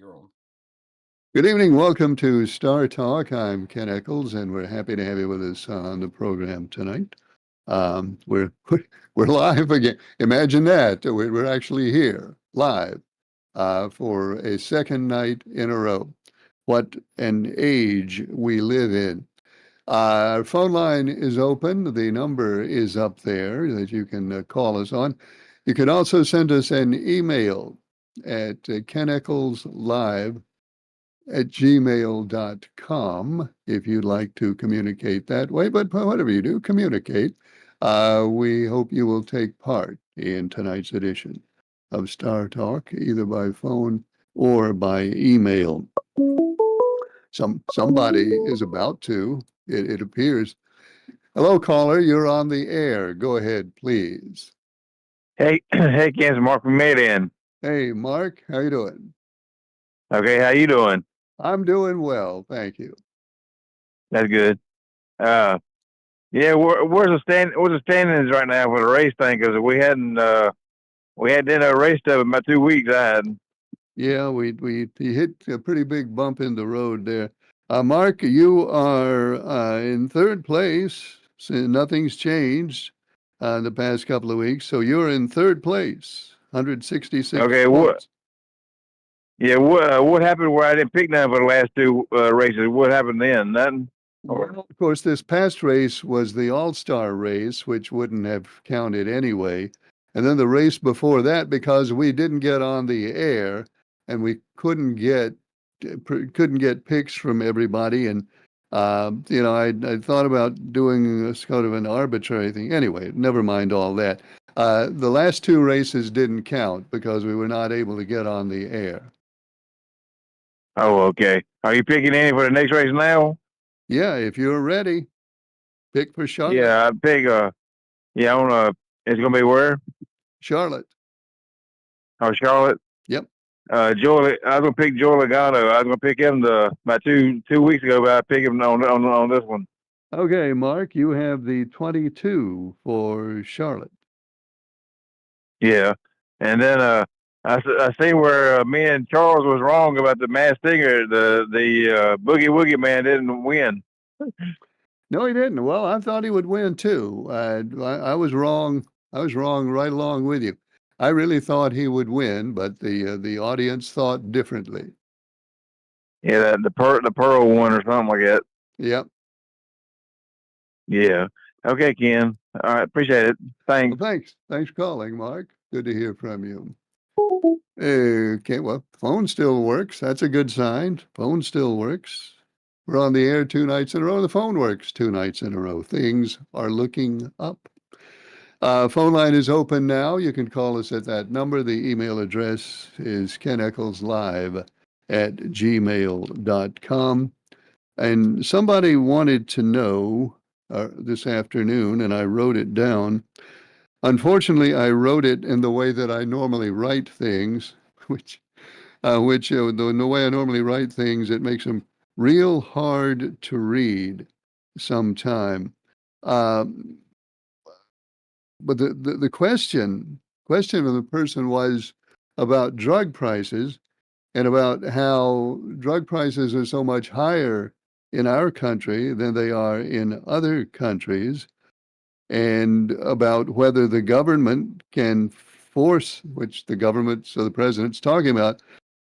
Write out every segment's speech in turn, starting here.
Your own. Good evening. Welcome to Star Talk. I'm Ken Eccles, and we're happy to have you with us on the program tonight. We're we're live again. Imagine that we're actually here live for a second night in a row. What an age we live in. Our phone line is open. The number is up there that you can call us on. You can also send us an email at keneckleslive@gmail.com if you'd like to communicate that way. But whatever you do, communicate. We hope you will take part in tonight's edition of Star Talk, either by phone or by email. Somebody is about to, it appears. Hello, caller. You're on the air. Go ahead, please. Hey, hey, Kansas, Mark from Maryland. Hey, Mark. How you doing? Okay, how you doing? I'm doing well, thank you. That's good. Uh, yeah, where's the standings right now for the race thing? Because we hadn't done a race stuff in about 2 weeks. I had. Yeah, we hit a pretty big bump in the road there. Mark, you are in third place. So nothing's changed the past couple of weeks. So you're in third place, 166 Okay, points. what happened where I didn't pick none for the last two races? What happened then? Nothing. Well, of course, this past race was the All-Star race, which wouldn't have counted anyway. And then the race before that, because we didn't get on the air and we couldn't get picks from everybody. And I thought about doing this kind of an arbitrary thing. Anyway, never mind all that. The last two races didn't count because we were not able to get on the air. Oh, okay. Are you picking any for the next race now? Yeah, if you're ready, pick for Charlotte. Yeah, I pick. Yeah, I want to. It's gonna be where? Charlotte. Oh, Charlotte. Yep. Joey, I was gonna pick Joey Logano. I was gonna pick him about 2 weeks ago, but I picked him on this one. Okay, Mark, you have the 22 for Charlotte. Yeah, and then I see where me and Charles was wrong about the Masked Singer. The Boogie Woogie Man didn't win. No, he didn't. Well, I thought he would win too. I was wrong. I was wrong right along with you. I really thought he would win, but the audience thought differently. Yeah, the Pearl one or something like that. Yep. Yeah. Okay, Ken. All right, appreciate it. Thanks. Well, thanks. Thanks for calling, Mark. Good to hear from you. Okay, well, phone still works. That's a good sign. Phone still works. We're on the air 2 nights in a row. The phone works 2 nights in a row. Things are looking up. Phone line is open now. You can call us at that number. The email address is keneckleslive@gmail.com. And somebody wanted to know this afternoon, and I wrote it down. Unfortunately, I wrote it in the way that I normally write things, the way I normally write things, it makes them real hard to read sometime. Um, but the question of the person was about drug prices and about how drug prices are so much higher in our country than they are in other countries, and about whether the government can force, which the government, so the president's talking about,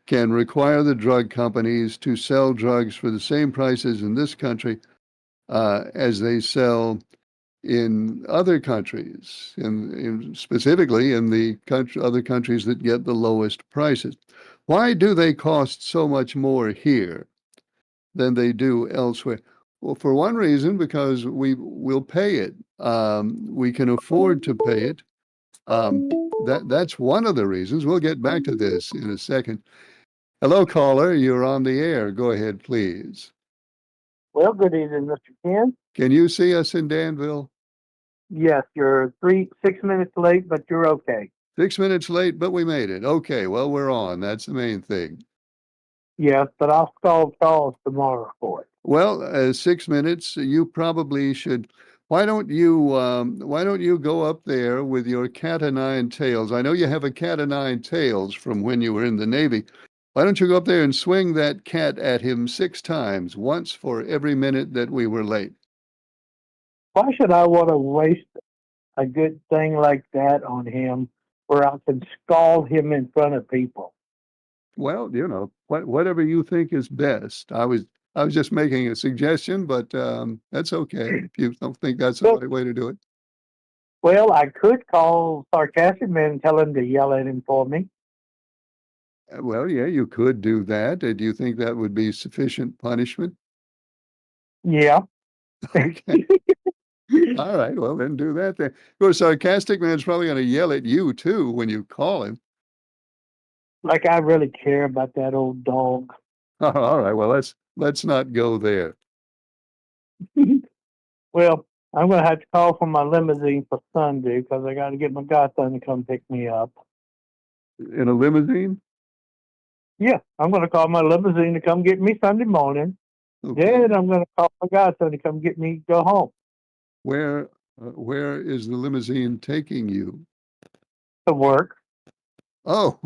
can require the drug companies to sell drugs for the same prices in this country as they sell in other countries, specifically in the other countries that get the lowest prices. Why do they cost so much more here than they do elsewhere? Well, for one reason, because we will pay it. We can afford to pay it. That's one of the reasons. We'll get back to this in a second. Hello, caller. You're on the air. Go ahead, please. Well, good evening, Mr. Ken. Can you see us in Danville? Yes, you're 6 minutes late, but you're okay. 6 minutes late, but we made it. Okay, well, we're on. That's the main thing. Yes, but I'll call Charles tomorrow for it. Well, 6 minutes. You probably should. Why don't you go up there with your cat o' nine tails? I know you have a cat o' nine tails from when you were in the Navy, Why don't you go up there and swing that cat at him 6 times, once for every minute that we were late? Why should I want to waste a good thing like that on him where I can scald him in front of people? Well, whatever you think is best. I was just making a suggestion, but that's okay if you don't think that's the Well, right way to do it. well, I could call Sarcastic Man and tell him to yell at him for me. Well, yeah, you could do that. Do you think that would be sufficient punishment? Yeah. Okay. All right. Well, then do that then. Of course, Sarcastic Man's probably going to yell at you too when you call him. Like I really care about that old dog. All right. Well, let's not go there. Well, I'm going to have to call for my limousine for Sunday because I got to get my godson to come pick me up. In a limousine? Yeah, I'm going to call my limousine to come get me Sunday morning. Okay. Then I'm going to call my godson to come get me go home Where is the limousine taking you? to work. Oh,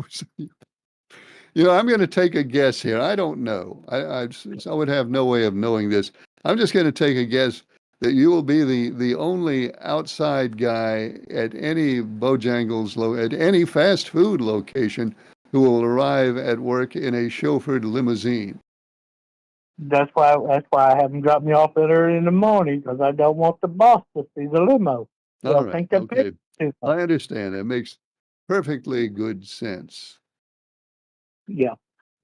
I'm going to take a guess here. I don't know. I would have no way of knowing this. I'm just going to take a guess that you will be the only outside guy at any Bojangles at any fast food location who will arrive at work in a chauffeured limousine. That's why I have him drop me off at early in the morning because I don't want the boss to see the limo. All They'll right. think they're Okay. too I much. understand. It makes perfectly good sense. Yeah,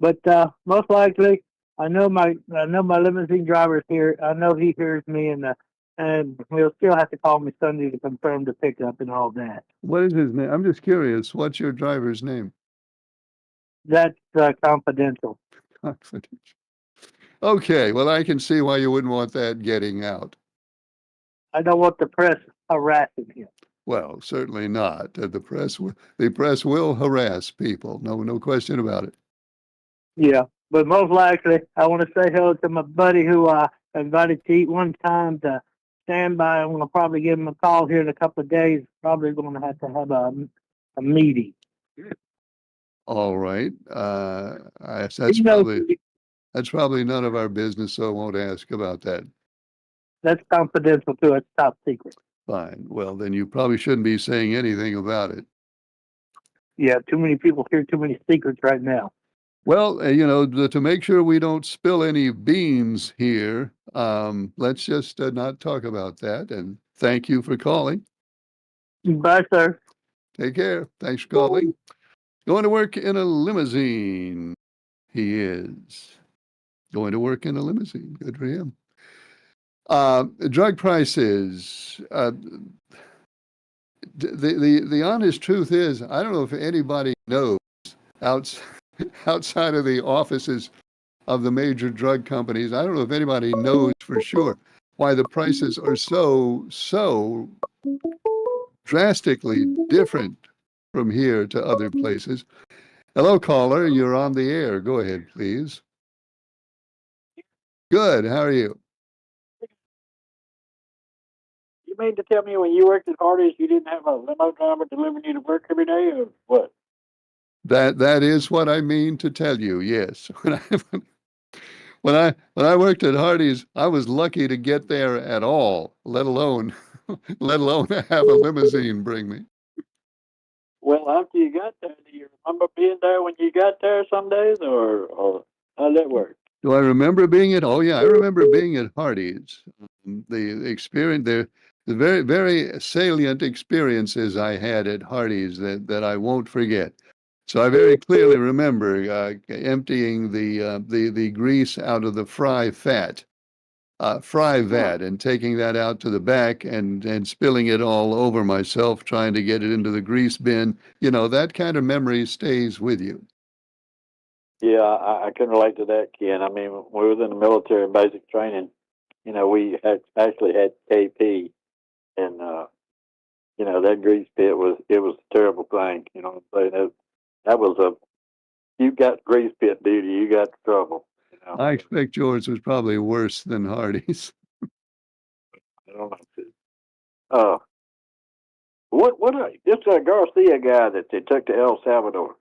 but most likely, I know my limousine driver's here. I know he hears me, and he'll still have to call me Sunday to confirm the pickup and all that. What is his name? I'm just curious. What's your driver's name? That's confidential. Confidential. Okay. Well, I can see why you wouldn't want that getting out. I don't want the press harassing him. Well, certainly not. The press will harass people. No question about it. Yeah, but most likely, I want to say hello to my buddy who I invited to eat one time to stand by. I'm going to probably give him a call here in a couple of days. Probably going to have a meeting. All right. He knows That's probably none of our business, so I won't ask about that. that's confidential too. It's top secret. Fine. Well, then you probably shouldn't be saying anything about it. Yeah, too many people hear too many secrets right now. Well, to make sure we don't spill any beans here, let's just not talk about that. And thank you for calling. Bye, sir. Take care. Thanks for calling. Going to work in a limousine. He is going to work in a limousine. Good for him. Drug prices. The honest truth is, I don't know if anybody knows outside of the offices of the major drug companies. I don't know if anybody knows for sure why the prices are so drastically different from here to other places. Hello, caller. You're on the air. Go ahead, please. Good. How are you? You mean to tell me when you worked at Hardee's you didn't have a limo driver delivering you to work every day, or what? That is what I mean to tell you. Yes. When I worked at Hardee's, I was lucky to get there at all, let alone have a limousine bring me. Well, after you got there, do you remember being there when you got there some days, or how'd that work? Do I remember being at? Oh yeah, I remember being at Hardee's. The experience there, the very very salient experiences I had at Hardee's that I won't forget. So I very clearly remember emptying the grease out of the fry vat, and taking that out to the back and spilling it all over myself, trying to get it into the grease bin. That kind of memory stays with you. Yeah, I can relate to that, Ken. I mean, when we was in the military basic training, we actually had KP, and that grease pit was a terrible thing. You know what I'm saying? That was you got grease pit duty, you got trouble. I expect yours was probably worse than Hardee's. I don't know. What this Garcia guy that they took to El Salvador?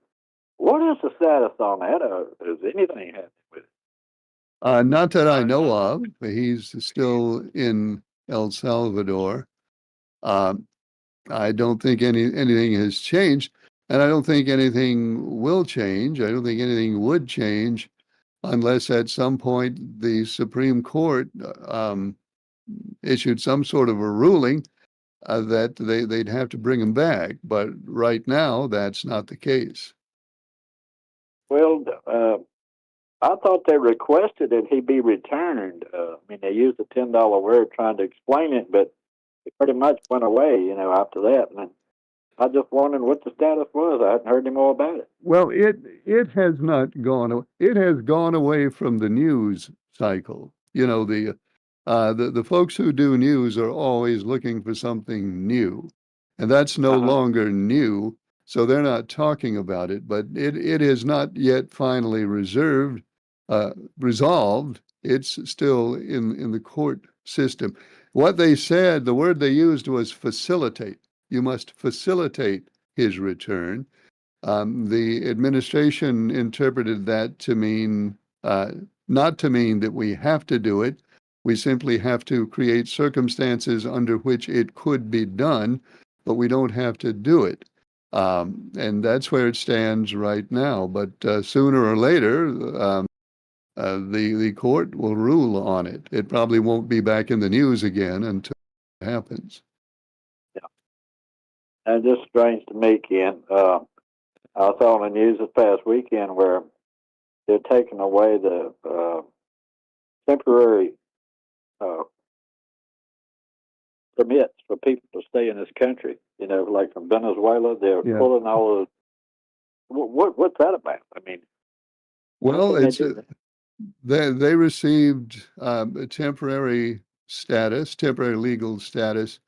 What is the status on that? Is anything happening with it? Not that I know of. He's still in El Salvador. Um, I don't think anything has changed, and I don't think anything will change. I don't think anything would change unless at some point the Supreme Court issued some sort of a ruling that they'd have to bring him back. But right now, that's not the case. Well, I thought they requested that he be returned. I mean, they used the $10 word trying to explain it, but it pretty much went away, after that. And I just wondered what the status was. I hadn't heard any more about it. Well, it has not gone away. It has gone away from the news cycle. The folks who do news are always looking for something new, and that's no longer new. So they're not talking about it, but it is not yet finally resolved. It's still in the court system. What they said, the word they used was facilitate. You must facilitate his return. The administration interpreted that to mean not to mean that we have to do it. We simply have to create circumstances under which it could be done, but we don't have to do it. And that's where it stands right now. But sooner or later, the court will rule on it. It probably won't be back in the news again until it happens. Yeah. And just strange to me, Ken. I saw on the news this past weekend where they're taking away the temporary permits for people to stay in this country. Like from Venezuela, they're pulling all of. What's that about? I mean, well, they received a temporary legal status,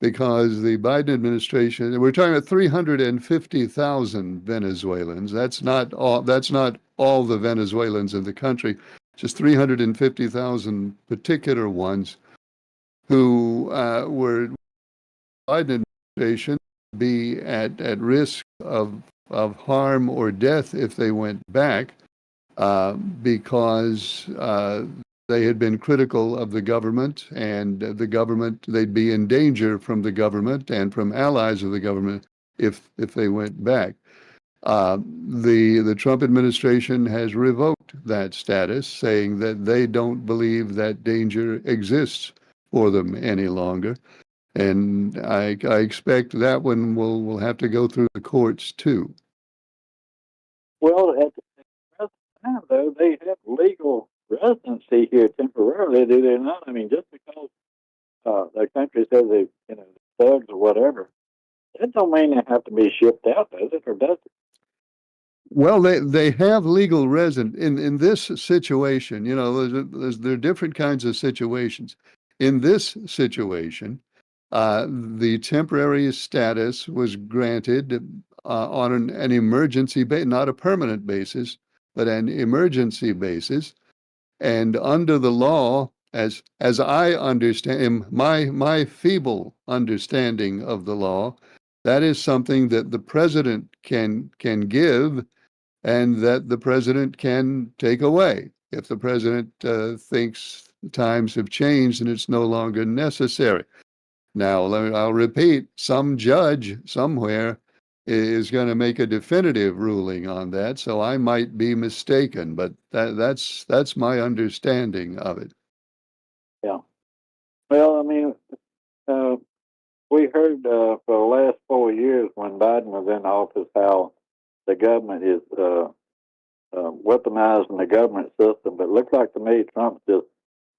because the Biden administration, we're talking about 350,000 Venezuelans. That's not all the Venezuelans in the country, just 350,000 particular ones who were Biden administration be at risk of harm or death if they went back, because they had been critical of the government, and they'd be in danger from the government and from allies of the government if they went back. The Trump administration has revoked that status, saying that they don't believe that danger exists for them any longer. And I expect that one will have to go through the courts too. Well, at the present time, though, they have legal residency here temporarily, do they not? I mean, just because the country says they, thugs or whatever, that don't mean they have to be shipped out, does it, or does it? Well, they have legal resident in this situation. There are different kinds of situations. In this situation, the temporary status was granted on an emergency basis, not a permanent basis, but an emergency basis. And under the law, as I understand, my feeble understanding of the law, that is something that the president can give, and that the president can take away if the president thinks times have changed and it's no longer necessary. Now, I'll repeat, some judge somewhere is going to make a definitive ruling on that, so I might be mistaken, but that's my understanding of it. Yeah. Well, I mean, we heard for the last 4 years when Biden was in office how the government is weaponizing the government system, but it looks like to me Trump's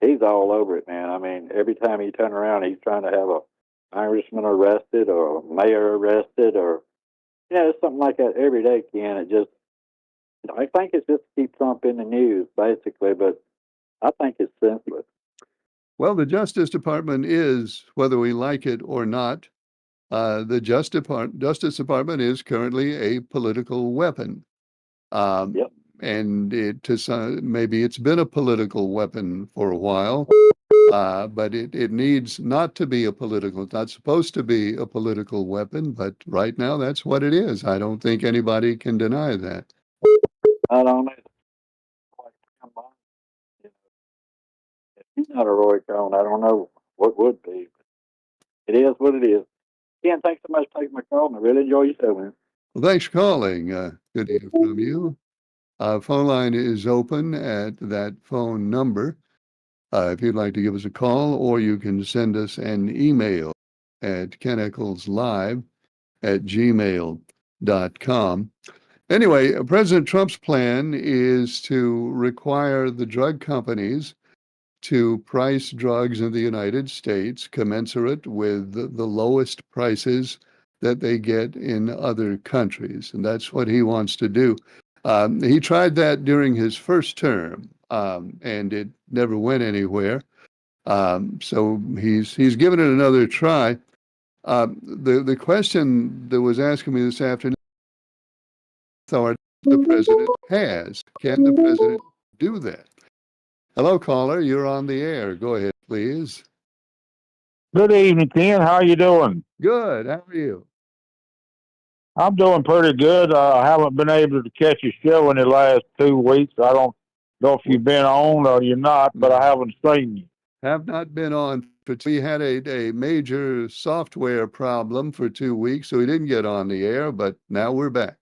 he's all over it, man. I mean, every time he turns around, he's trying to have a Irishman arrested or a mayor arrested, or it's something like that every day, Ken. It just, I think it's just to keep Trump in the news, basically, but I think it's senseless. Well, the Justice Department is, whether we like it or not, the Justice Department is currently a political weapon. And maybe it's been a political weapon for a while. But it needs not to be a political, it's not supposed to be a political weapon, but right now that's what it is. I don't think anybody can deny that. I don't know. If he's not a Roy Cohn, I don't know what would be. It is what it is. Ken, thanks so much for taking my call, and I really enjoy your show, man. Well, thanks for calling. Good to hear from you. Phone line is open at that phone number. If you'd like to give us a call, or you can send us an email at keneckleslive@gmail.com. Anyway, President Trump's plan is to require the drug companies to price drugs in the United States commensurate with the lowest prices that they get in other countries. And that's what he wants to do. He tried that during his first term, and it never went anywhere. So he's given it another try. The question that was asking me this afternoon, authority the president has. Can the president do that? Hello, caller. You're on the air. Go ahead, please. Good evening, Ken. How you doing? Good. How are you? I'm doing pretty good. I haven't been able to catch your show in the last 2 weeks. I don't know if you've been on or you're not, but I haven't seen you. Have not been on. We had a major software problem for 2 weeks, so we didn't get on the air, but now we're back.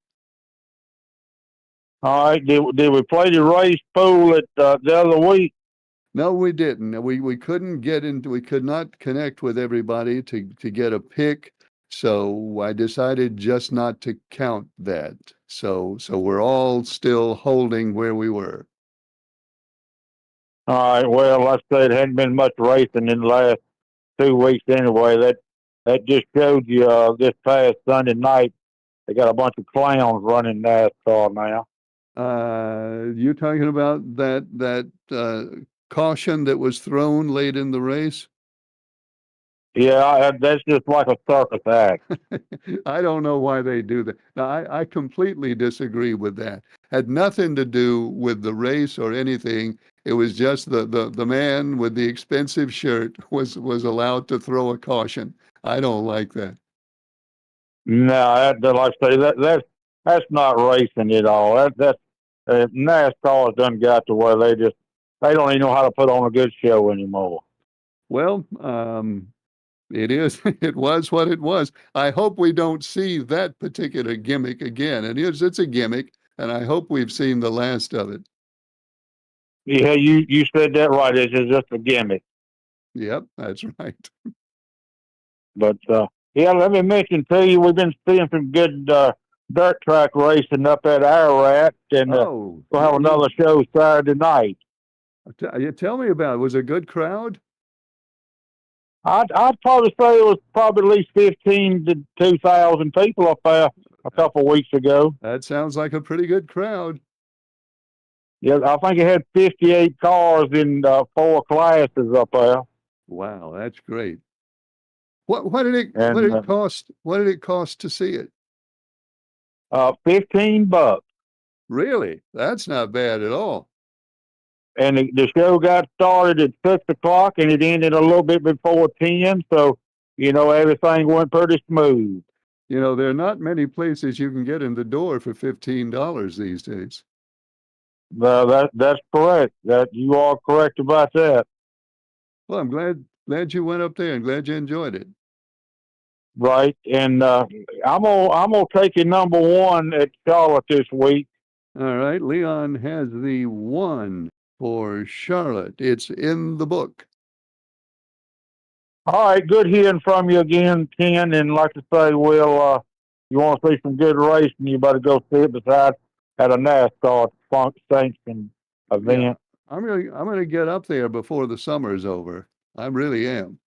All right. Did we play the race pool at the other week? No, we didn't. We couldn't get into, we could not connect with everybody to get a pick. So I decided just not to count that. So we're all still holding where we were. All right. Well, like I said, it hadn't been much racing in the last 2 weeks anyway. That just showed you this past Sunday night. They got a bunch of clowns running NASCAR now. You talking about that caution that was thrown late in the race? Yeah, that's just like a circus act. I don't know why they do that. Now, I completely disagree with that. Had nothing to do with the race or anything. It was just the man with the expensive shirt was allowed to throw a caution. I don't like that. No, like I say, that's not racing at all. That's NASCAR's done got to where they don't even know how to put on a good show anymore. Well, it is. It was what it was. I hope we don't see that particular gimmick again. And it's a gimmick, and I hope we've seen the last of it. Yeah, you said that right. It's just a gimmick. Yep, that's right. But yeah, let me mention to you, we've been seeing some good dirt track racing up at Ararat, and we'll have another show Saturday night. Tell me about it. Was it a good crowd? I'd probably say it was probably at least 15 to 2,000 people up there a couple of weeks ago. That sounds like a pretty good crowd. Yeah, I think it had 58 cars in 4 classes up there. Wow, that's great. What did it cost? What did it cost to see it? $15. Really? That's not bad at all. And the show got started at 6 o'clock, and it ended a little bit before 10. So, everything went pretty smooth. There are not many places you can get in the door for $15 these days. That's correct. That you are correct about that. Well, I'm glad you went up there and glad you enjoyed it. Right, and I'm gonna take you number 1 at Charlotte this week. All right, Leon has the 1 for Charlotte. It's in the book. All right, good hearing from you again, Ken. And like I say, you want to see some good racing, you better go see it besides at a NASCAR sanction event. Yeah, I'm gonna get up there before the summer's over. I really am.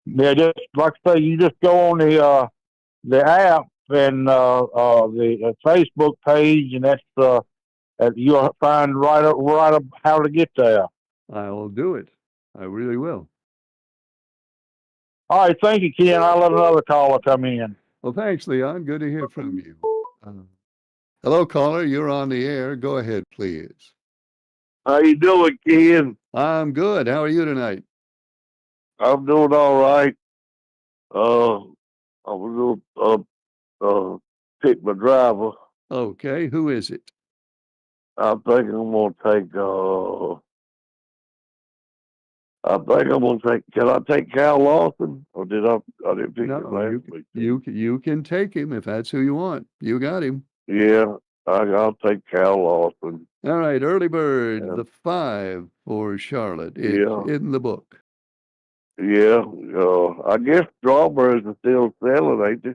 Yeah, just like I say, you just go on the app and the Facebook page, and that's you'll find right up how to get there. I'll do it. I really will. All right, thank you, Ken. I'll let another caller come in. Well, thanks, Leon. Good to hear from you. Hello, caller. You're on the air. Go ahead, please. How you doing, Ken? I'm good. How are you tonight? I'm doing all right. I was gonna pick my driver. Okay, who is it? I think I'm gonna take. I think I'm gonna take. Can I take Cal Lawson, or did I? I didn't pick him No, last week. you can take him if that's who you want. You got him. Yeah, I'll take Cal Lawson. All right, early bird, Yeah, the 5 for Charlotte. It's yeah, in the book. yeah. I guess strawberries are still selling, ain't they?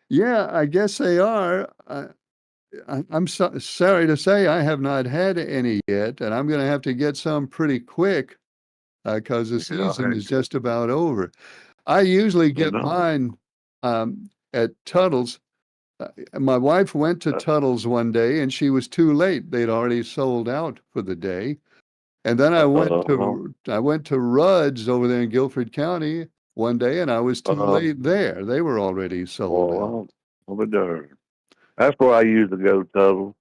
Yeah, I guess they are. I'm sorry to say I have not had any yet, and I'm going to have to get some pretty quick because the Yeah, season is just about over. I usually I get know. mine at Tuttle's. My wife went to Uh, Tuttle's one day and she was too late. They'd already sold out for the day. And then uh, I went to Rudd's over there in Guilford County one day and I was too uh, late there. They were already sold out. well, I'm a darn. That's where I used to go, Tuttle.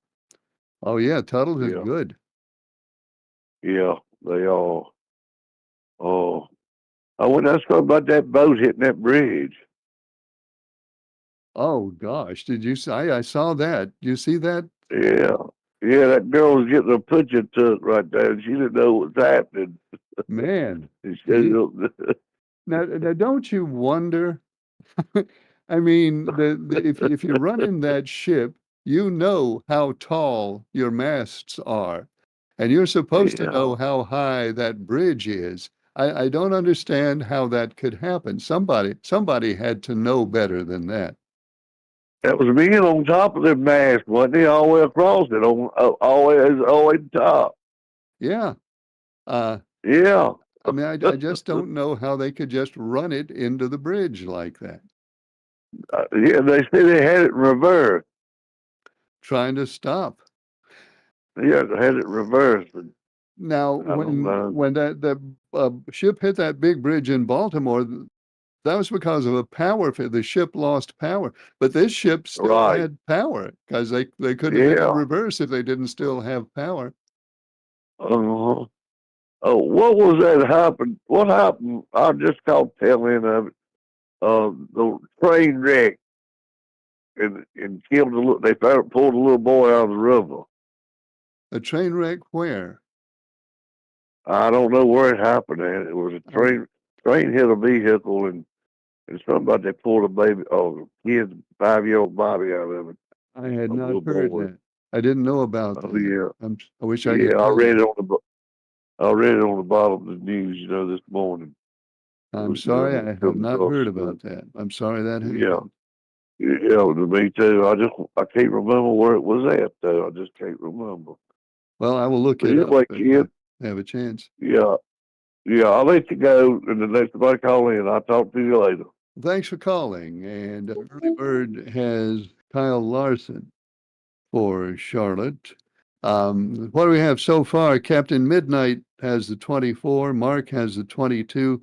Oh yeah, Tuttle's is Yeah, good. yeah, they all. Oh, I went. That's about that boat hitting that bridge. Oh gosh, did you see? I saw that. You see that? Yeah, yeah. That girl was getting a picture to it right there, and she didn't know what was happening. Man, And she you, said, now don't you wonder? I mean, if you run in that ship, you know how tall your masts are, and you're supposed to "Yeah, know how high that bridge is. I don't understand how that could happen. Somebody had to know better than that. that was being on top of the mast, wasn't he? All the way across it, on all the way to the top. Yeah. Uh, Yeah, I mean, I just don't know how they could just run it into the bridge like that, yeah. They say they had it in reverse. trying to stop. Yeah, they had it reversed. But Now, I don't know. when that ship hit that big bridge in Baltimore, that was because of a the ship lost power, but this ship still Right. had power because they couldn't have been in Yeah. reverse if they didn't still have power. Uh-huh. Oh, what was that happened? What happened? I just caught tail end of it. The train wreck and killed a little. They pulled a little boy out of the river. A train wreck where? I don't know where it happened at. It was a I, train hit a vehicle and somebody they pulled a baby, a kid, 5-year-old Bobby out of it, I had a not little heard boy. that. I didn't know about Oh that. yeah, I wish I yeah. did know that. I read it on the bottom of the news. This morning. It I'm was sorry, I have coming not across. heard about that. I'm sorry that Yeah, happened. yeah. To me too. I can't remember where it was at though. I just can't remember. Well, I will look But it up anyway, if kid. I have a chance. Yeah, yeah. I'll let you go, and the next somebody call in, I'll talk to you later. Thanks for calling. And Early Bird has Kyle Larson for Charlotte. What do we have so far? Captain Midnight has the 24. Mark has the 22.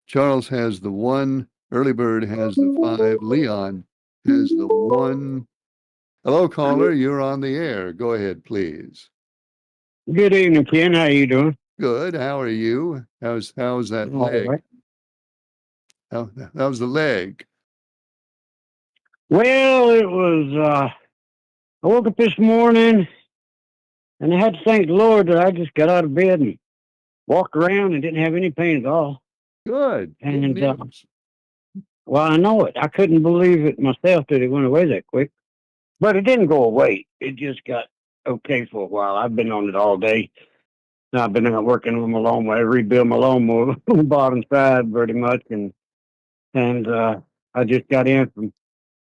Charles has the 1. Early Bird has the 5. Leon has the 1. Hello, caller. You're on the air. Go ahead, please. Good evening, Ken. How you doing? Good. How are you? How's that All leg? right. How's the leg? Well, it was, I woke up this morning and I had to thank the Lord that I just got out of bed and walked around and didn't have any pain at all. Good. Good And, news. well, I know it. I couldn't believe it myself that it went away that quick, but it didn't go away. It just got okay for a while. I've been on it all day. I've been out working with my lawnmower. I rebuilt my lawnmower on the bottom side pretty much. And I just got in from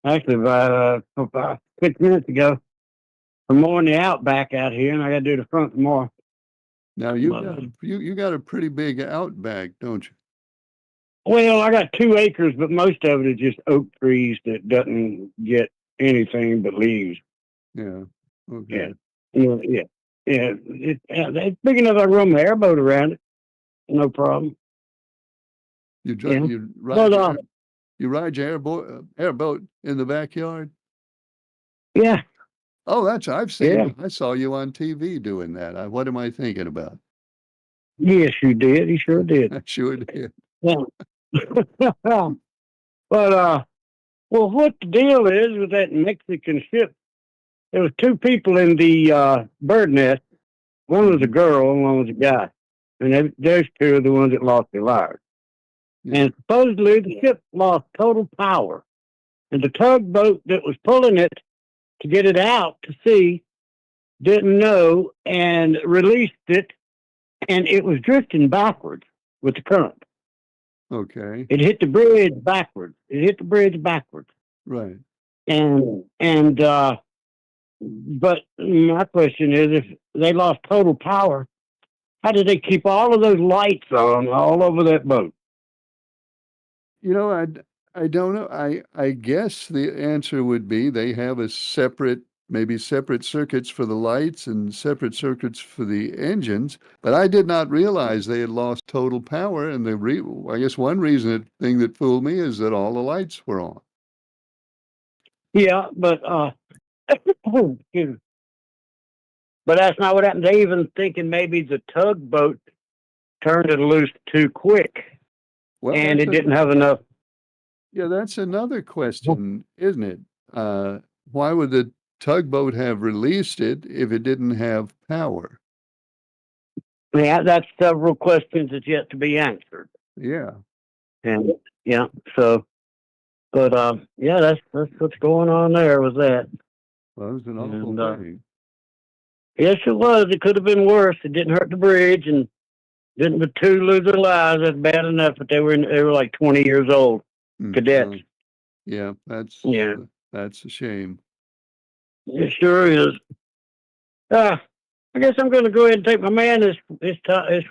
actually about 6 minutes ago from mowing the outback out here, and I got to do the front tomorrow. Now But, you got a pretty big outback, don't you? well, I got 2 acres, but most of it is just oak trees that doesn't get anything but leaves. Yeah. Yeah, Okay. yeah. It's big enough I can run my airboat around it, no problem. You Yeah, drive you ride but your airboat in the backyard? yeah, Oh, I've seen yeah. it. I saw you on TV doing that. What am I thinking about? Yes, you did. You sure did. I sure did. Yeah. But well, what the deal is with that Mexican ship? There was two people in the bird nest. One was a girl, and one was a guy, and those two are the ones that lost their lives. Yeah. And supposedly the ship lost total power, and the tugboat that was pulling it to get it out to sea didn't know and released it, and it was drifting backwards with the current. Okay. It hit the bridge backwards. Right. But my question is, if they lost total power, how did they keep all of those lights on all over that boat? You know, I don't know. I guess the answer would be they have a separate, maybe separate circuits for the lights and separate circuits for the engines. But I did not realize they had lost total power. And I guess one thing that fooled me is that all the lights were on. Yeah, but excuse me. But that's not what happened. They even thinking maybe the tugboat turned it loose too quick, Well, and it didn't have enough. yeah, that's another question, isn't it? Why would the tugboat have released it if it didn't have power? Yeah, that's several questions that's yet to be answered. Yeah. And yeah, so, but yeah, that's what's going on there with that. Well, it was an awful thing. Yes, it was. It could have been worse. It didn't hurt the bridge, and didn't the two lose their lives. That's bad enough. But they were like 20 years old, cadets. Yeah, that's a shame. It sure is. I guess I'm going to go ahead and take my man this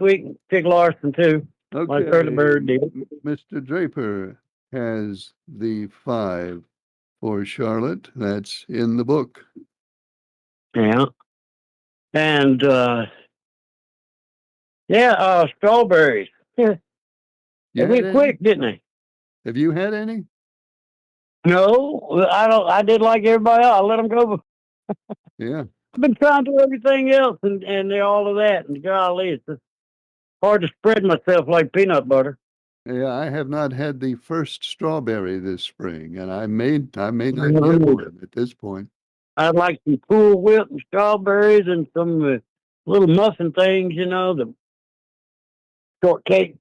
week, Pig Larson too. Okay. Like Early Bird did. Mr. Draper has the 5 for Charlotte. That's in the book. Yeah. And strawberries. Yeah. They went quick, didn't they? Have you had any? No, I don't. I did like everybody else. I let them go. Yeah. I've been trying to do everything else and all of that. And golly, it's just hard to spread myself like peanut butter. Yeah, I have not had the first strawberry this spring, and I may not get one at this point. I'd like some Cool Whip and strawberries and some little muffin things, the shortcake.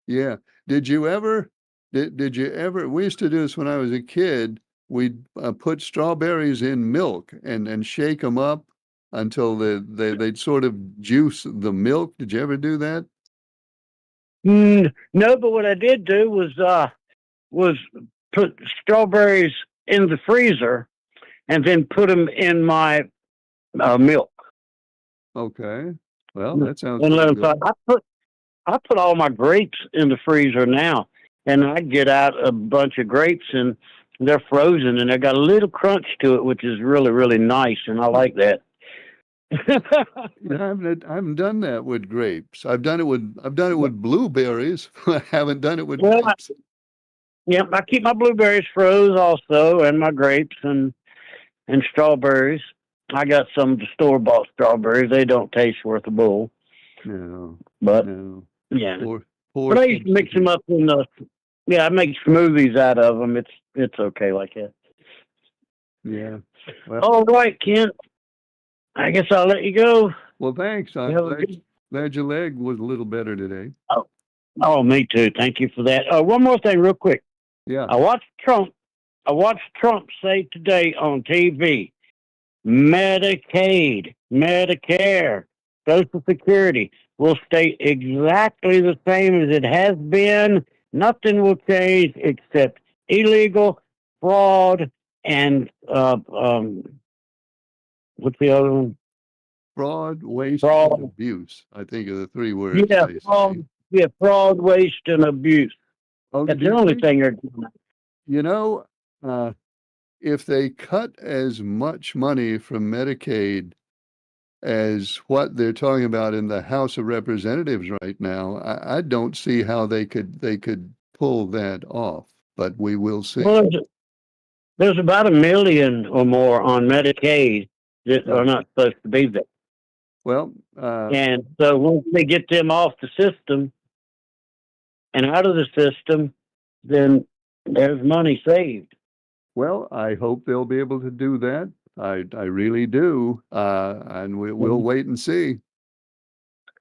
Yeah. Did you ever, we used to do this when I was a kid. We'd put strawberries in milk and shake them up until they'd sort of juice the milk. Did you ever do that? No, but what I did do was put strawberries in the freezer and then put them in my milk. Okay. Well, that sounds And good. I put all my grapes in the freezer now, and I get out a bunch of grapes and they're frozen and they got a little crunch to it, which is really, really nice, and I like that. I haven't done that with grapes. I've done it with blueberries. I haven't done it with grapes. I keep my blueberries froze also, and my grapes and strawberries. I got some of the store-bought strawberries. They don't taste worth a bull. No. But no. yeah. Poor But I used to mix them up in I make smoothies out of them. It's okay like that. Yeah. Well, all right, Kent. I guess I'll let you go. Well, thanks. I'm glad your leg was a little better today. Oh, me too. Thank you for that. One more thing real quick. Yeah. I watched Trump say today on TV, Medicaid, Medicare, Social Security will stay exactly the same as it has been. Nothing will change except illegal fraud and what's the other one? Fraud, waste, Fraud. and abuse. I think are the 3 words. Yeah, fraud, waste, and abuse. Oh, That's the only thing they're doing. If they cut as much money from Medicaid as what they're talking about in the House of Representatives right now, I don't see how they could pull that off. But we will see. Well, there's about 1 million or more on Medicaid that are not supposed to be there. Well, and so once they get them off the system, and out of the system, then there's money saved. Well, I hope they'll be able to do that. I really do. And we'll wait and see.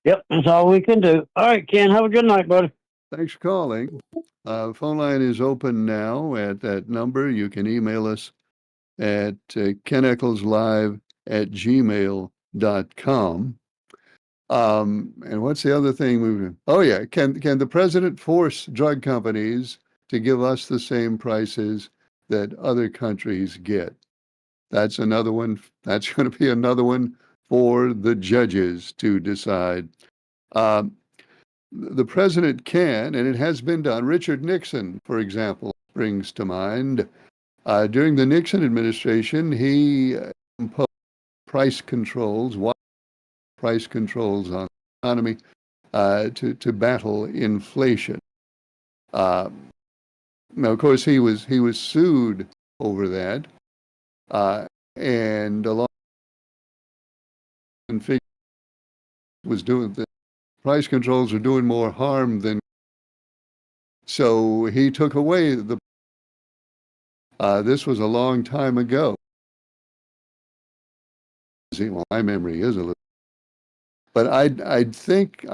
Yep, that's all we can do. All right, Ken, have a good night, buddy. Thanks for calling. Phone line is open now at that number. You can email us at keneckleslive@gmail.com. And what's the other thing? Oh yeah, can the president force drug companies to give us the same prices that other countries get? That's another one. That's going to be another one for the judges to decide. The president can, and it has been done. Richard Nixon, for example, brings to mind. During the Nixon administration, he imposed price controls, price controls on the economy to battle inflation. Now, of course, he was sued over that, and a lot of was doing the price controls are doing more harm than. So he took away the. This was a long time ago. Well, my memory is a little. But I think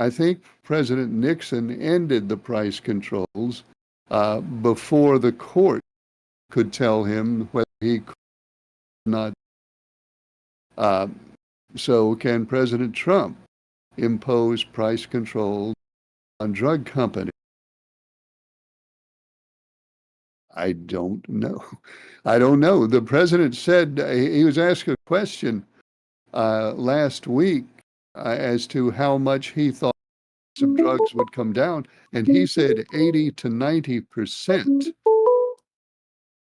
President Nixon ended the price controls before the court could tell him whether he could not. So can President Trump impose price controls on drug companies? I don't know. I don't know. The president said he was asked a question last week as to how much he thought some drugs would come down, and he said 80 to 90%.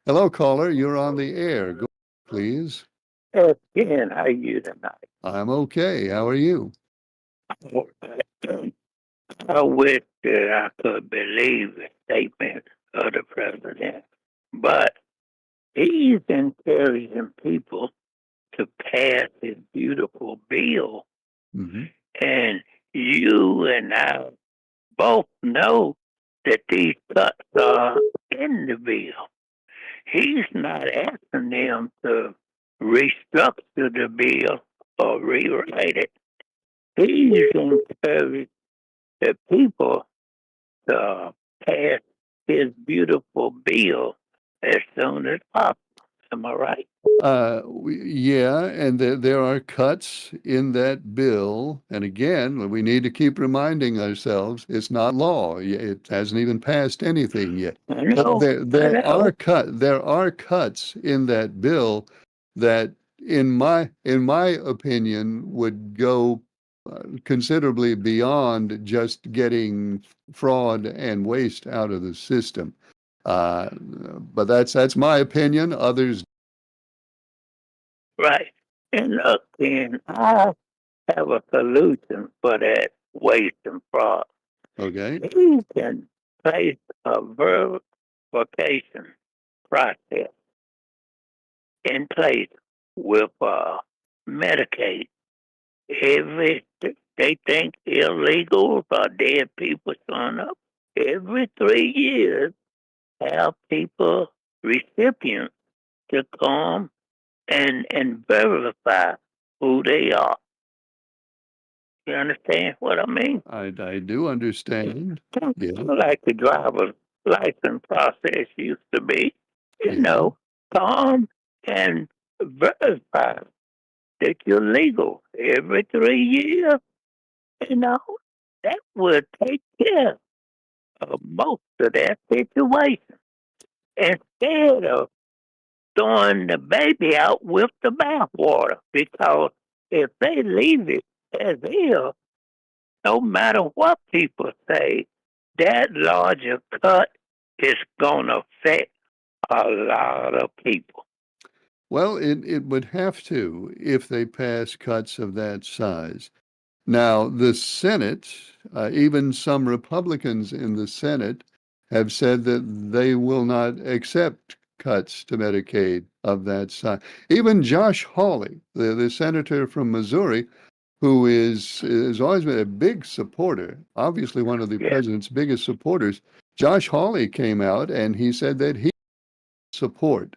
Hello, caller. You're on the air. Go, please. Ken, how are you tonight? I'm okay. How are you? I wish that I could believe the statement of the president, but he's encouraging people to pass his beautiful bill. Mm-hmm. And you and I both know that these cuts are in the bill. He's not asking them to restructure the bill or rewrite it. He's encouraging the people to pass his beautiful bill as soon as possible. Am I right? Yeah, and there are cuts in that bill. And again, we need to keep reminding ourselves it's not law. It hasn't even passed anything yet. I know. There are cuts in that bill that, in my opinion, would go considerably beyond just getting fraud and waste out of the system. But that's my opinion. Others. Right. And look, then I have a solution for that waste and fraud. Okay. He can place a verification process in place with Medicaid. They think illegals or dead people showing up every 3 years. Have people, recipients, to come and verify who they are. You understand what I mean? I do understand. Yeah. Like the driver's license process used to be. You know, come and verify that you're legal every 3 years. You know, that would take care of most of that situation. Instead of throwing the baby out with the bathwater, because if they leave it as is, no matter what people say, that larger cut is going to affect a lot of people. Well, it would have to if they pass cuts of that size. Now, the Senate, even some Republicans in the Senate have said that they will not accept cuts to Medicaid of that size. Even Josh Hawley, the senator from Missouri, who has always been a big supporter, obviously one of the Yeah. president's biggest supporters. Josh Hawley came out and he said that he support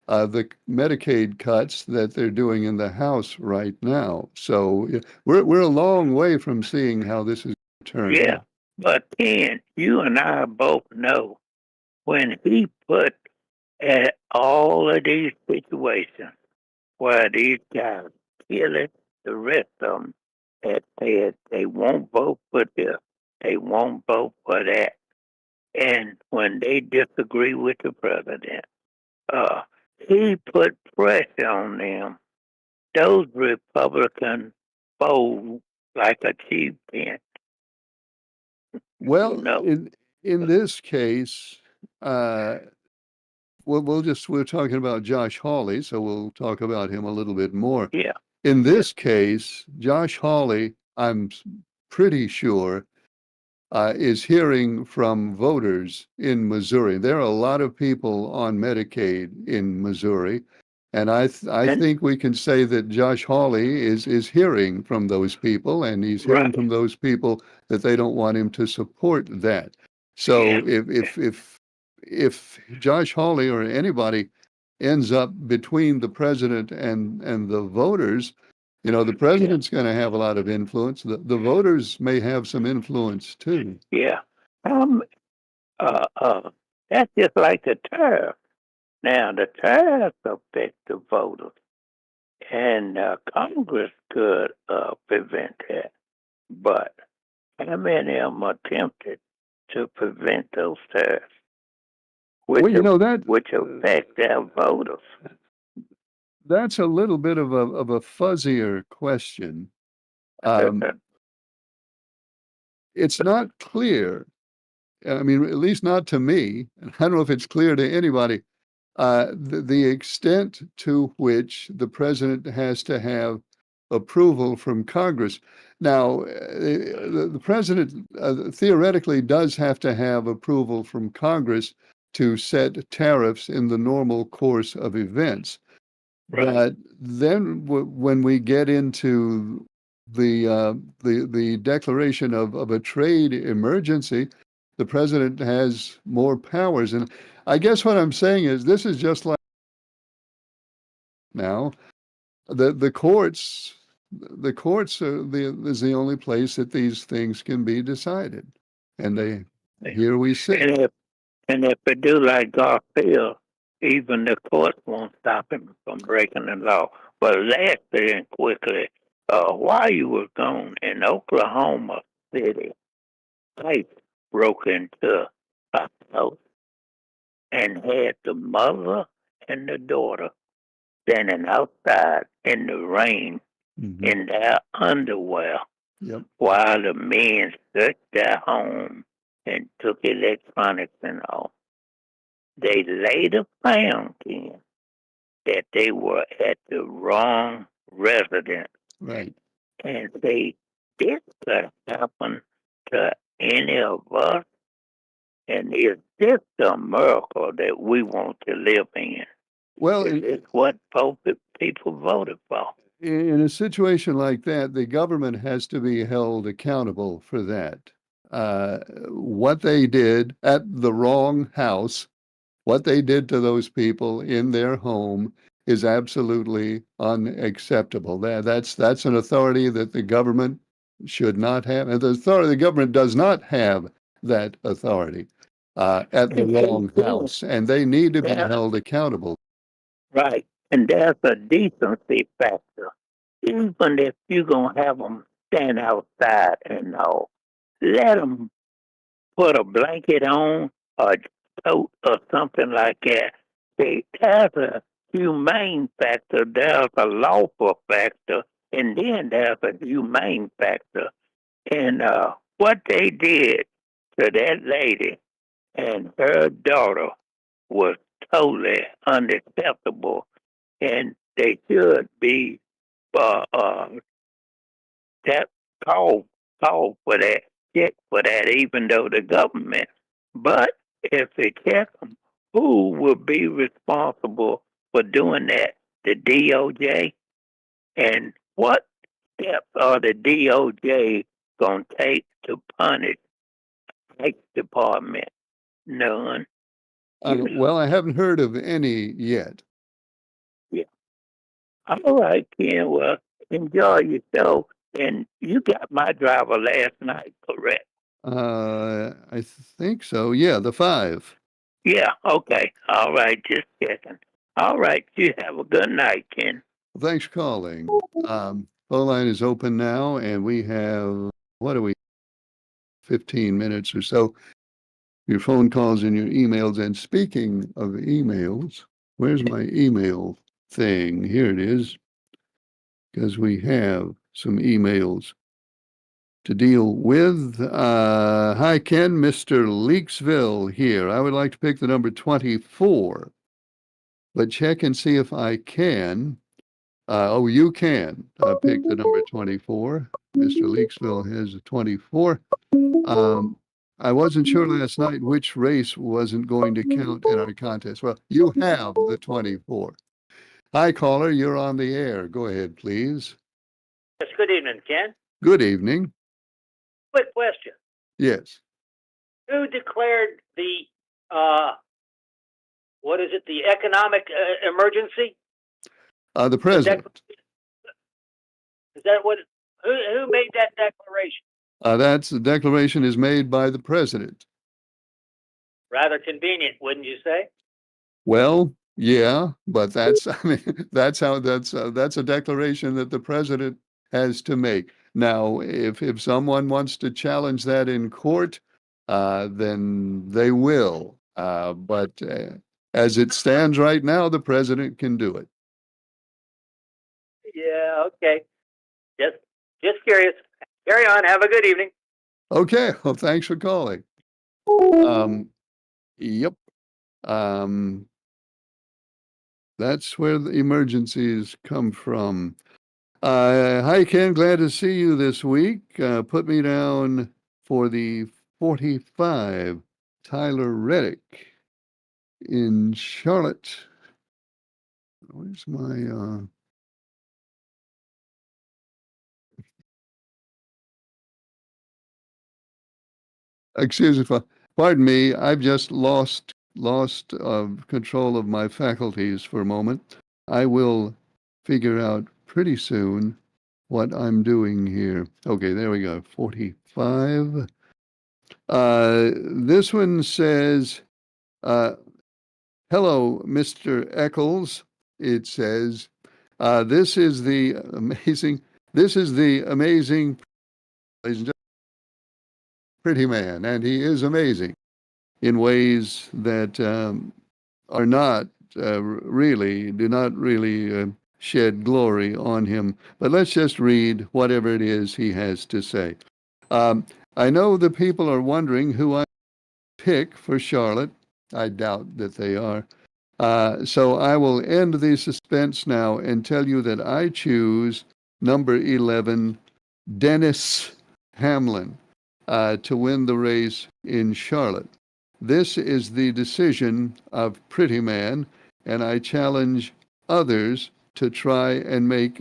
the Medicaid cuts that they're doing in the House right now. So we're a long way from seeing how this is turned Yeah. out. But Ken, you and I both know when he put at all of these situations where these guys killing the rest of them that said they won't vote for this, they won't vote for that. And when they disagree with the president, he put pressure on them. Those Republicans fold like a cheap pen. Well, No. in this case, we're talking about Josh Hawley, so we'll talk about him a little bit more. Yeah. In this case, Josh Hawley, I'm pretty sure, is hearing from voters in Missouri. There are a lot of people on Medicaid in Missouri, and I And- think we can say that Josh Hawley is hearing from those people, and he's hearing Right. from those people that they don't want him to support that. So Yeah. if Josh Hawley or anybody ends up between the president and the voters, the president's going to have a lot of influence. The voters may have some influence too. Yeah. That's just like the tariff. Now, the tariffs affect the voters, and Congress could prevent that. But how many of them attempted to prevent those tariffs, which, Well, which affect their voters? that's a little bit of a fuzzier question. It's not clear. I mean, at least not to me, and I don't know if it's clear to anybody, the extent to which the president has to have approval from Congress. Now, the president theoretically does have to have approval from Congress to set tariffs in the normal course of events. Right. But then when we get into the declaration of a trade emergency, the president has more powers. And I guess what I'm saying is this is just like now the courts is the only place that these things can be decided. And here we sit. And if they do like Garfield, even the courts won't stop him from breaking the law. But lastly and quickly, while you were gone in Oklahoma City, pipe broke into a house and had the mother and the daughter standing outside in the rain Mhm. in their underwear Yep. while the men searched their home and took electronics and all. They later found that they were at the wrong residence Right. and say, this could happen to any of us. And is this a miracle that we want to live in? Well, It's what both people voted for. in a situation like that, the government has to be held accountable for that. What they did at the wrong house, what they did to those people in their home is absolutely unacceptable. That's an authority that the government should not have. And the government does not have that authority at the wrong house, and they need to be Yeah. held accountable. Right. And there's a decency factor. Even if you're going to have them stand outside and all, let them put a blanket on, a coat, or something like that. There's a humane factor, there's a lawful factor, and then there's a humane factor. And what they did to that lady and her daughter was totally unacceptable, and they should be that call for that, check for that, even though the government. But if they check them, who will be responsible for doing that? The DOJ. And what steps are the DOJ gonna take to punish the department? None. Well, I haven't heard of any yet. All right, Ken. Well, enjoy your show. And you got my driver last night, correct? I think so. Yeah, the 5. Yeah, okay. All right, just checking. All right, you have a good night, Ken. Thanks for calling. Phone line is open now, and we have, what are we, 15 minutes or so. Your phone calls and your emails. And speaking of emails, where's my email thing? Here it is, because we have some emails to deal with. Hi, Ken, Mr. Leaksville here. I would like to pick the number 24, but check and see if I can. You can pick the number 24. Mr. Leaksville has a 24. I wasn't sure last night which race wasn't going to count in our contest. Well, you have the 24. Hi, caller, you're on the air. Go ahead, please. Yes, good evening, Ken. Good evening. Quick question. Yes. Who declared the, the economic emergency? The president. Is that who made that declaration? The declaration is made by the president. Rather convenient, wouldn't you say? Well, yeah, but that's that's a declaration that the president has to make. Now, if someone wants to challenge that in court, then they will. But as it stands right now, the president can do it. Yeah, okay. Just curious. Carry on. Have a good evening. Okay. Well, thanks for calling. Yep. That's where the emergencies come from. Hi, Ken. Glad to see you this week. Put me down for the 45, Tyler Reddick in Charlotte. Where's my... Excuse me, pardon me. I've just lost control of my faculties for a moment. I will figure out pretty soon what I'm doing here. Okay, there we go. 45. This one says, hello, Mr. Eccles. It says, this is the amazing, ladies and gentlemen, Pretty Man, and he is amazing in ways that are not really, do not really shed glory on him. But let's just read whatever it is he has to say. I know the people are wondering who I pick for Charlotte. I doubt that they are. So I will end the suspense now and tell you that I choose number 11, Dennis Hamlin, to win the race in Charlotte. This is the decision of Pretty Man, and I challenge others to try and make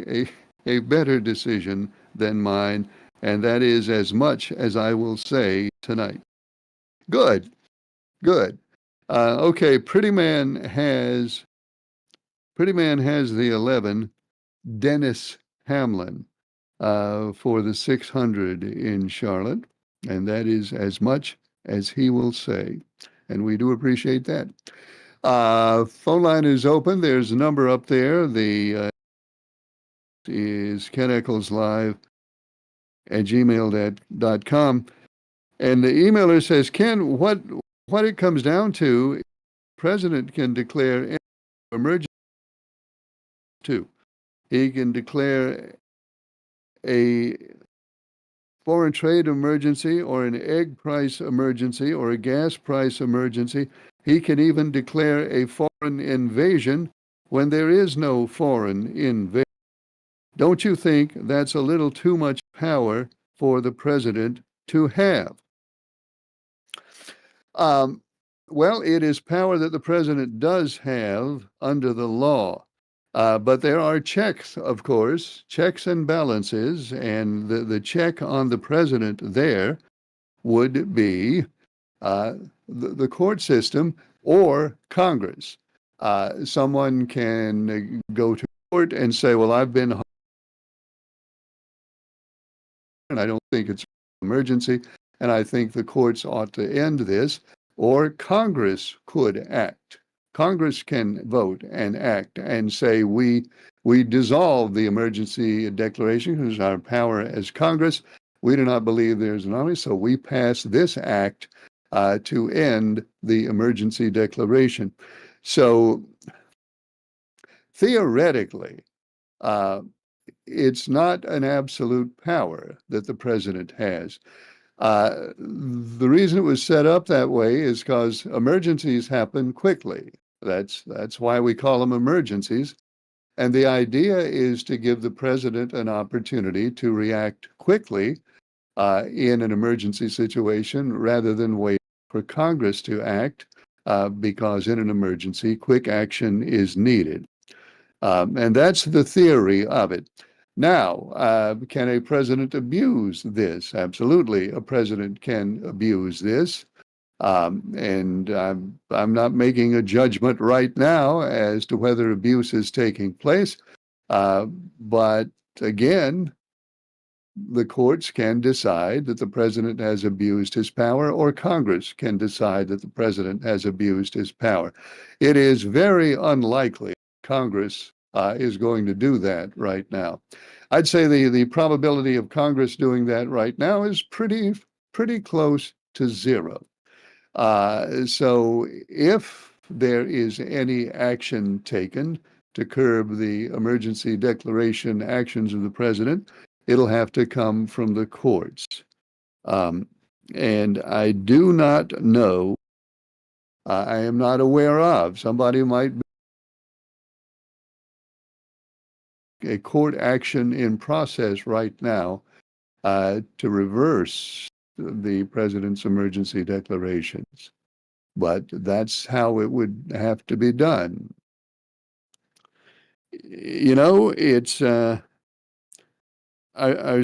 a better decision than mine, and that is as much as I will say tonight. Good. Okay, Pretty Man has the 11, Dennis Hamlin, for the 600 in Charlotte, and that is as much as he will say, and we do appreciate that. Phone line is open. There's a number up there. The is Ken Eccles Live at gmail.com. And the emailer says, Ken, what it comes down to, the president can declare emergency too. He can declare a foreign trade emergency or an egg price emergency or a gas price emergency. He can even declare a foreign invasion when there is no foreign invasion. Don't you think that's a little too much power for the president to have? Well, it is power that the president does have under the law. But there are checks, of course, checks and balances, and the check on the president there would be the court system or Congress. Someone can go to court and say, well, I've been harmed and I don't think it's an emergency, and I think the courts ought to end this, or Congress could act. Congress can vote and act and say, we dissolve the emergency declaration because it's our power as Congress. We do not believe there's an army, so we pass this act to end the emergency declaration. So theoretically, it's not an absolute power that the president has. The reason it was set up that way is because emergencies happen quickly. That's why we call them emergencies. And the idea is to give the president an opportunity to react quickly in an emergency situation rather than wait for Congress to act, because in an emergency, quick action is needed. And that's the theory of it. Now, can a president abuse this? Absolutely, a president can abuse this. And I'm not making a judgment right now as to whether abuse is taking place. But again, the courts can decide that the president has abused his power, or Congress can decide that the president has abused his power. It is very unlikely Congress is going to do that right now. I'd say the probability of Congress doing that right now is pretty close to zero. So if there is any action taken to curb the emergency declaration actions of the president, it'll have to come from the courts. And I do not know, I am not aware of, somebody might be a court action in process right now to reverse the president's emergency declarations. But that's how it would have to be done. You know, it's our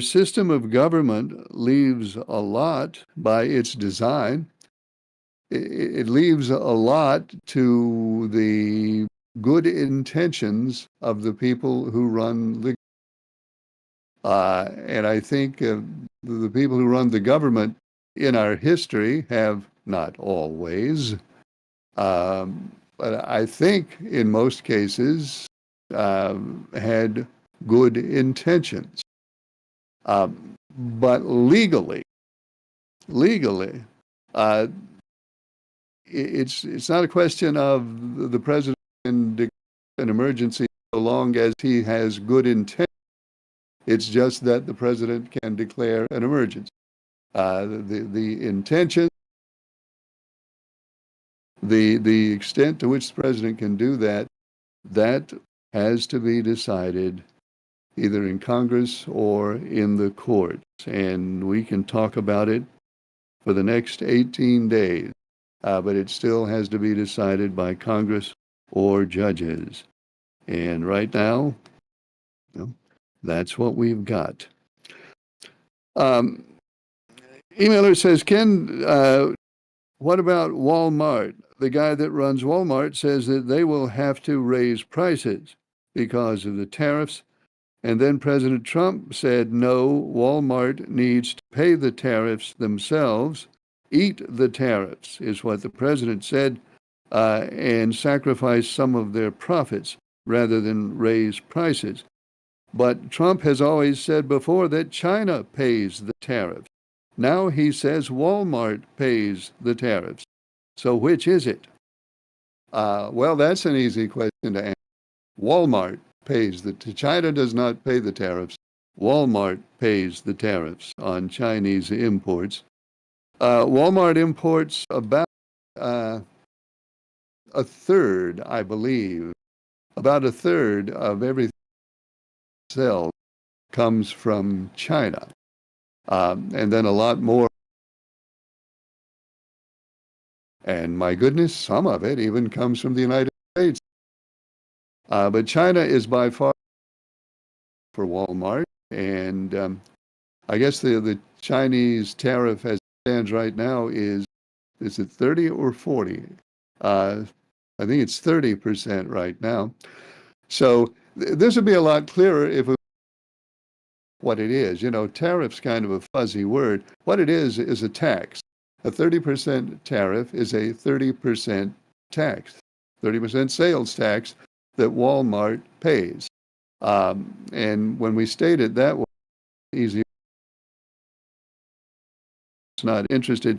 system of government leaves a lot by its design. It leaves a lot to the good intentions of the people who run the and I think the people who run the government in our history have, not always, but I think in most cases had good intentions. But legally, it's not a question of the president can declare an emergency so long as he has good intent. It's just that the president can declare an emergency. The intention, the extent to which the president can do that, that has to be decided either in Congress or in the courts. And we can talk about it for the next 18 days, but it still has to be decided by Congress or judges. And right now, that's what we've got. Emailer says, Ken, what about Walmart? The guy that runs Walmart says that they will have to raise prices because of the tariffs. And then President Trump said, no, Walmart needs to pay the tariffs themselves. Eat the tariffs, is what the president said, and sacrifice some of their profits rather than raise prices. But Trump has always said before that China pays the tariffs. Now he says Walmart pays the tariffs. So which is it? Well, that's an easy question to answer. Walmart pays China does not pay the tariffs. Walmart pays the tariffs on Chinese imports. Walmart imports about a third, I believe, about a third of everything sells comes from China. And then a lot more. And my goodness, some of it even comes from the United States. But China is by far for Walmart, and I guess the Chinese tariff as it stands right now is it 30 or 40? I think it's 30% right now. So this would be a lot clearer if it, what it is. You know, tariff's kind of a fuzzy word. What it is a tax. A 30% tariff is a 30% tax, 30% sales tax that Walmart pays. And when we state it that way, easy. It's not interested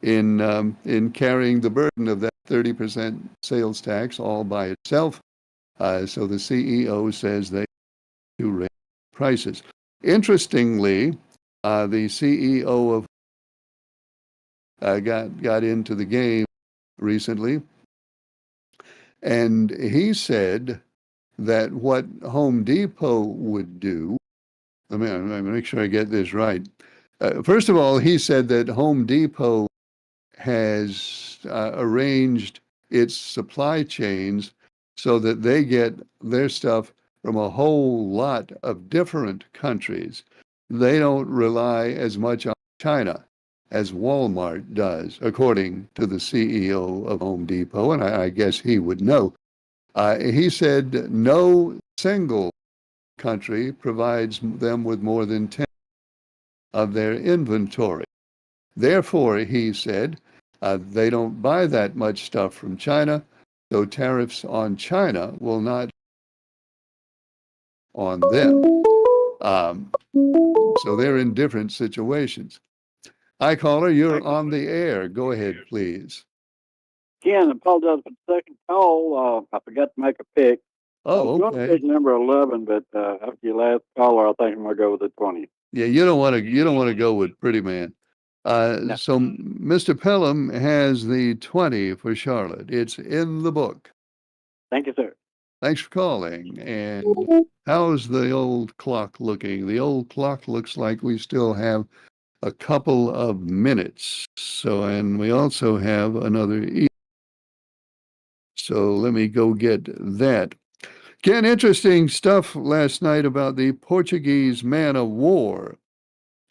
in carrying the burden of that 30% sales tax all by itself. So the CEO says they do raise prices. Interestingly, the CEO of got into the game recently, and he said that what Home Depot would do. Let me make sure I get this right. First of all, he said that Home Depot has arranged its supply chains so that they get their stuff from a whole lot of different countries. They don't rely as much on China as Walmart does, according to the CEO of Home Depot, and I guess he would know. He said no single country provides them with more than 10 of their inventory. Therefore, he said, they don't buy that much stuff from China, so tariffs on China will not on them. So they're in different situations. Hi, caller, you're on the air. Go ahead, please. Ken, I apologize for the second call. I forgot to make a pick. I was going to Okay. pick number 11, but after your last caller, I think I'm going to go with the 20. Yeah, you don't want to go with Pretty Man. No. So Mr. Pelham has the 20 for Charlotte. It's in the book. Thank you, sir. Thanks for calling. And how's the old clock looking? The old clock looks like we still have a couple of minutes. So, and we also have another. So let me go get that. Ken, interesting stuff last night about the Portuguese man of war.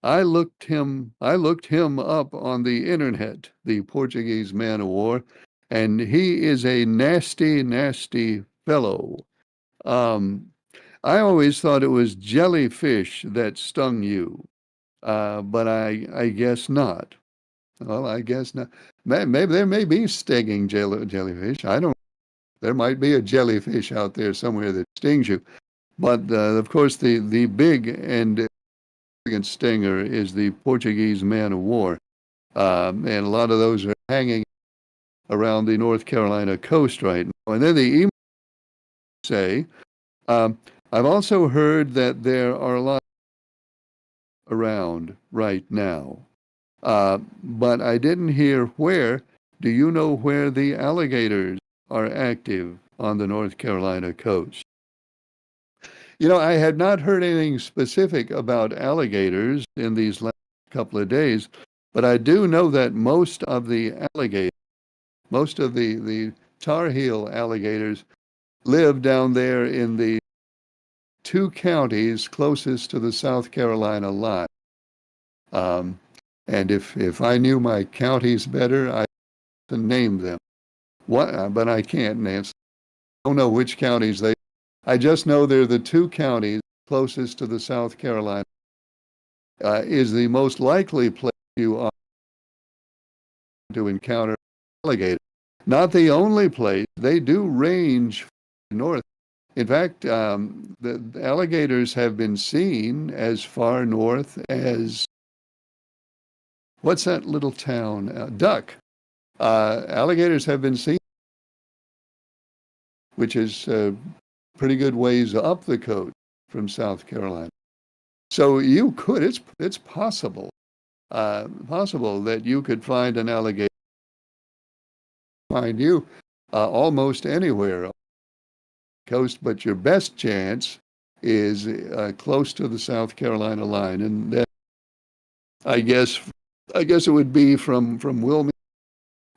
I looked him up on the internet, the Portuguese man of war, and he is a nasty, nasty fellow. I always thought it was jellyfish that stung you, but I guess not. Well, I guess not. Maybe there may be stinging jellyfish. I don't. There might be a jellyfish out there somewhere that stings you, but of course the big and stinger is the Portuguese man of war, and a lot of those are hanging around the North Carolina coast right now. And then the email say, I've also heard that there are a lot around right now, but I didn't hear where. Do you know where the alligators are active on the North Carolina coast? You know, I had not heard anything specific about alligators in these last couple of days, but I do know that most of the Tar Heel alligators live down there in the two counties closest to the South Carolina line. And if I knew my counties better, I'd name them. But I can't, Nancy. I don't know which counties they. I just know they're the two counties closest to the South Carolina. Is the most likely place you are to encounter alligators. Not the only place. They do range north. In fact, the alligators have been seen as far north as, what's that little town? Duck. Alligators have been seen, which is pretty good ways up the coast from South Carolina. So you could, it's possible that you could find an alligator, find you almost anywhere on the coast, but your best chance is close to the South Carolina line. And then I guess it would be from Wilmington,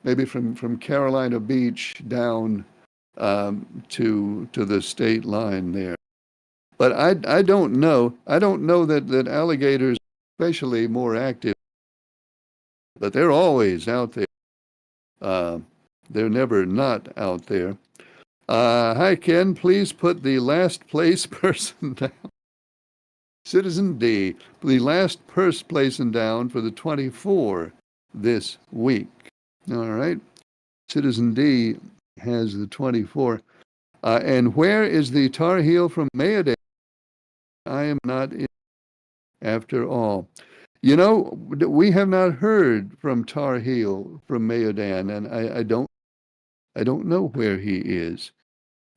maybe from Carolina Beach down to the state line there. But I don't know. I don't know that alligators, especially more active, but they're always out there. They're never not out there. Hi, Ken. Please put the last place person down. Citizen D, the last person down for the 24 this week. All right. Citizen D has the 24. And where is the Tar Heel from Mayodan? I am not in after all. You know, we have not heard from Tar Heel from Mayodan, and I don't know where he is.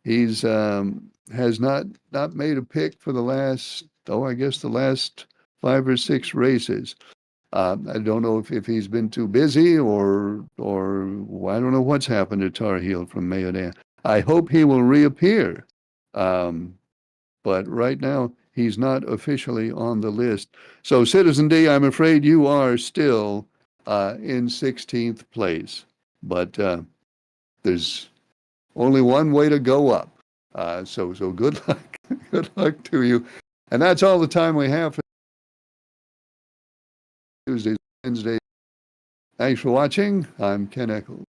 He's has not made a pick for the last, I guess the last 5 or 6 races. I don't know if he's been too busy or I don't know what's happened to Tar Heel from Mayodan. I hope he will reappear. But right now, he's not officially on the list. So, Citizen D, I'm afraid you are still in 16th place. But there's only one way to go up. So good luck. Good luck to you. And that's all the time we have for Tuesdays, Wednesdays. Thanks for watching. I'm Ken Echols.